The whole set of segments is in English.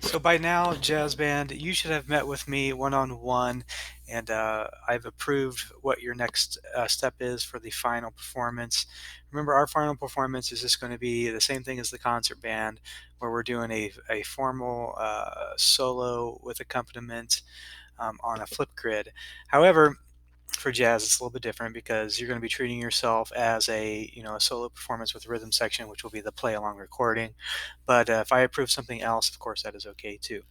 So by now, Jazz Band, you should have met with me one-on-one, and I've approved what your next step is for the final performance. Remember, our final performance is just going to be the same thing as the concert band, where we're doing a formal solo with accompaniment on a flip grid. However, for jazz, it's a little bit different because you're going to be treating yourself as a solo performance with rhythm section, which will be the play along recording. But if I approve something else, of course, that is okay too.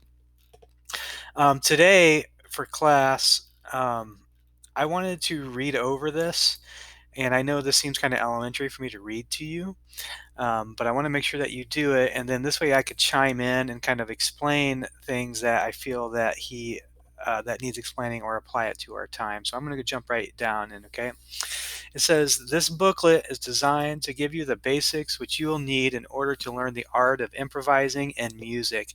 Today for class, I wanted to read over this, and I know this seems kind of elementary for me to read to you, but I want to make sure that you do it, and then this way I could chime in and kind of explain things that I feel that that needs explaining or apply it to our time. So I'm going to jump right down in, okay? It says, this booklet is designed to give you the basics which you will need in order to learn the art of improvising and music.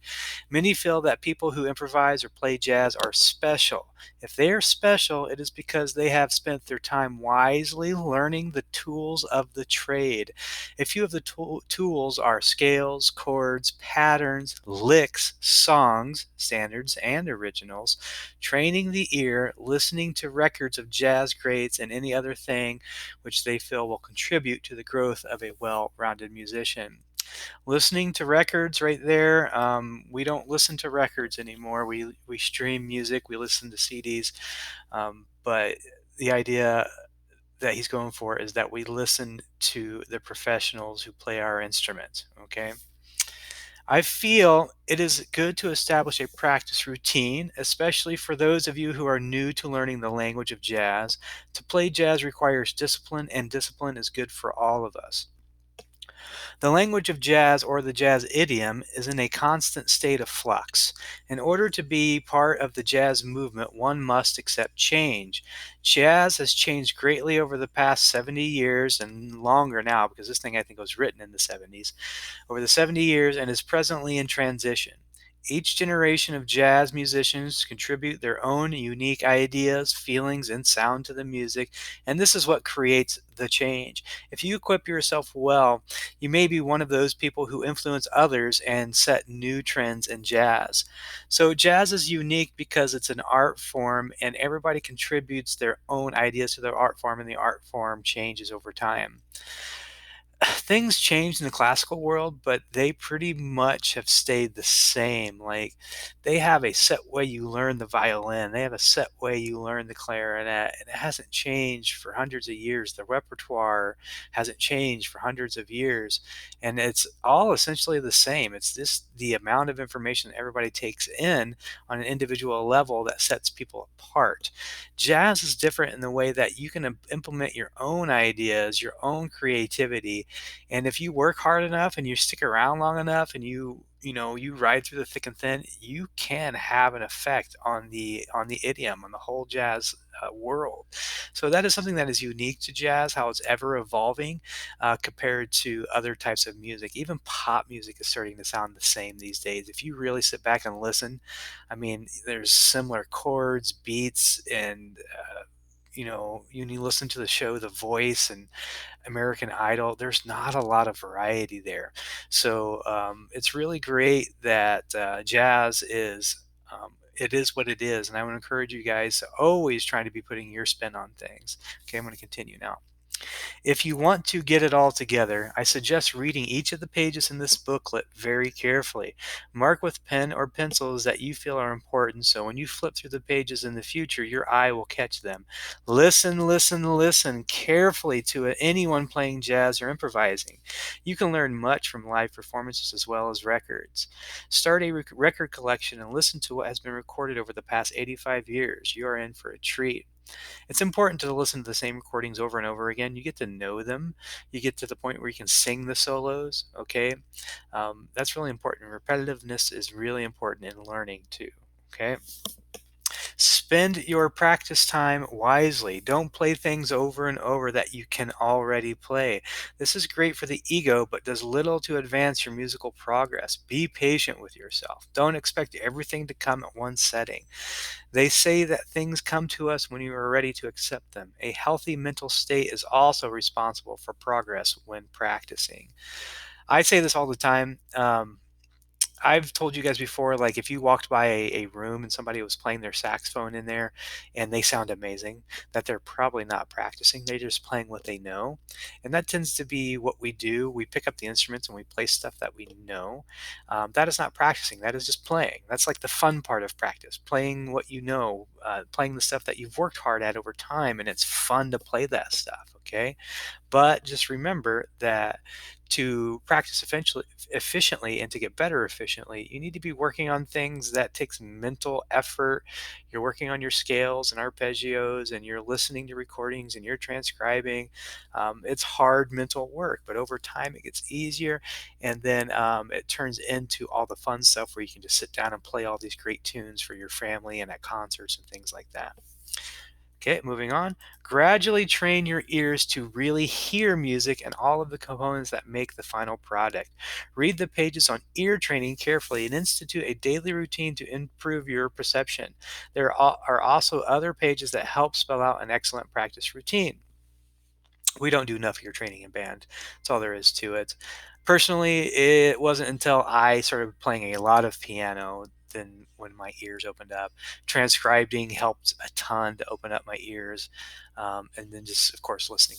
Many feel that people who improvise or play jazz are special. If they are special, it is because they have spent their time wisely learning the tools of the trade. A few of the tools are scales, chords, patterns, licks, songs, standards and originals, training the ear, listening to records of jazz greats, and any other thing which they feel will contribute to the growth of a well-rounded musician. Listening to records right there, we don't listen to records anymore. We stream music, we listen to CDs, but the idea that he's going for is that we listen to the professionals who play our instruments, okay? I feel it is good to establish a practice routine, especially for those of you who are new to learning the language of jazz. To play jazz requires discipline, and discipline is good for all of us. The language of jazz, or the jazz idiom, is in a constant state of flux. In order to be part of the jazz movement, one must accept change. Jazz has changed greatly over the past 70 years and longer now, because this thing I think was written in the 70s, over the 70 years, and is presently in transition. Each generation of jazz musicians contribute their own unique ideas, feelings, and sound to the music, and this is what creates the change. If you equip yourself well, you may be one of those people who influence others and set new trends in jazz. So, jazz is unique because it's an art form, and everybody contributes their own ideas to the art form, and the art form changes over time. Things changed in the classical world, but they pretty much have stayed the same. Like, they have a set way you learn the violin, they have a set way you learn the clarinet, and it hasn't changed for hundreds of years. The repertoire hasn't changed for hundreds of years, and it's all essentially the same. It's just the amount of information that everybody takes in on an individual level that sets people apart. Jazz is different in the way that you can implement your own ideas, your own creativity, and if you work hard enough and you stick around long enough and you ride through the thick and thin, you can have an effect on the idiom, on the whole jazz world. So that is something that is unique to jazz, how it's ever evolving compared to other types of music. Even pop music is starting to sound the same these days. If you really sit back and listen, I mean, there's similar chords, beats, and you listen to the show The Voice and American Idol, there's not a lot of variety there. So it's really great that jazz is. It is what it is, and I would encourage you guys to always try to be putting your spin on things. Okay, I'm going to continue now. If you want to get it all together, I suggest reading each of the pages in this booklet very carefully. Mark with pen or pencils that you feel are important, so when you flip through the pages in the future, your eye will catch them. Listen, listen, listen carefully to anyone playing jazz or improvising. You can learn much from live performances as well as records. Start a record collection and listen to what has been recorded over the past 85 years. You are in for a treat. It's important to listen to the same recordings over and over again. You get to know them. You get to the point where you can sing the solos. Okay, that's really important. Repetitiveness is really important in learning too. Okay. Spend your practice time wisely. Don't play things over and over that you can already play. This is great for the ego, but does little to advance your musical progress. Be patient with yourself. Don't expect everything to come at one setting. They say that things come to us when you are ready to accept them. A healthy mental state is also responsible for progress when practicing. I say this all the time. I've told you guys before, like if you walked by a room and somebody was playing their saxophone in there and they sound amazing, that they're probably not practicing. They're just playing what they know. And that tends to be what we do. We pick up the instruments and we play stuff that we know. That is not practicing. That is just playing. That's like the fun part of practice, playing what you know, playing the stuff that you've worked hard at over time. And it's fun to play that stuff. Okay. But just remember that to practice efficiently and to get better efficiently, you need to be working on things that takes mental effort. You're working on your scales and arpeggios, and you're listening to recordings and you're transcribing. It's hard mental work, but over time it gets easier, and then it turns into all the fun stuff where you can just sit down and play all these great tunes for your family and at concerts and things like that. Okay, moving on. Gradually train your ears to really hear music and all of the components that make the final product. Read the pages on ear training carefully and institute a daily routine to improve your perception. There are also other pages that help spell out an excellent practice routine. We don't do enough ear training in band. That's all there is to it. Personally, it wasn't until I started playing a lot of piano then when my ears opened up. Transcribing helped a ton to open up my ears. And then just, of course, listening.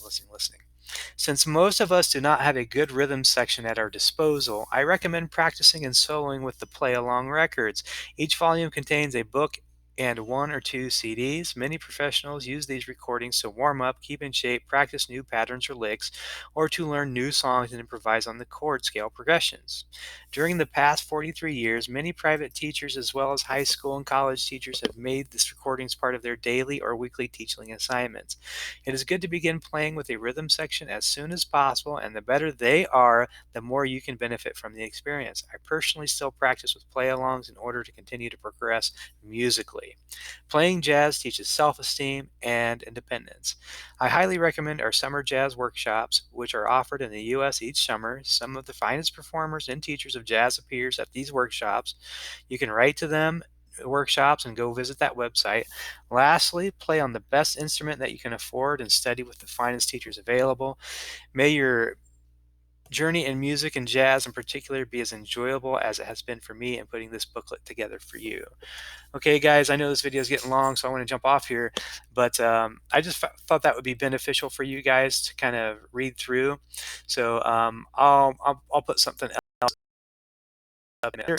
Since most of us do not have a good rhythm section at our disposal, I recommend practicing and soloing with the play along records. Each volume contains a book and one or two CDs. Many professionals use these recordings to warm up, keep in shape, practice new patterns or licks, or to learn new songs and improvise on the chord scale progressions. During the past 43 years, many private teachers as well as high school and college teachers have made this recordings part of their daily or weekly teaching assignments. It is good to begin playing with a rhythm section as soon as possible, and the better they are, the more you can benefit from the experience. I personally still practice with play alongs in order to continue to progress musically. Playing jazz teaches self esteem and independence. I highly recommend our summer jazz workshops, which are offered in the U.S. each summer. Some of the finest performers and teachers of jazz appears at these workshops. You can write to them workshops and go visit that website. Lastly, play on the best instrument that you can afford and study with the finest teachers available. May your journey in music and jazz in particular be as enjoyable as it has been for me in putting this booklet together for you. Okay, guys, I know this video is getting long, so I want to jump off here, but I just thought that would be beneficial for you guys to kind of read through. So I'll put something else up in there.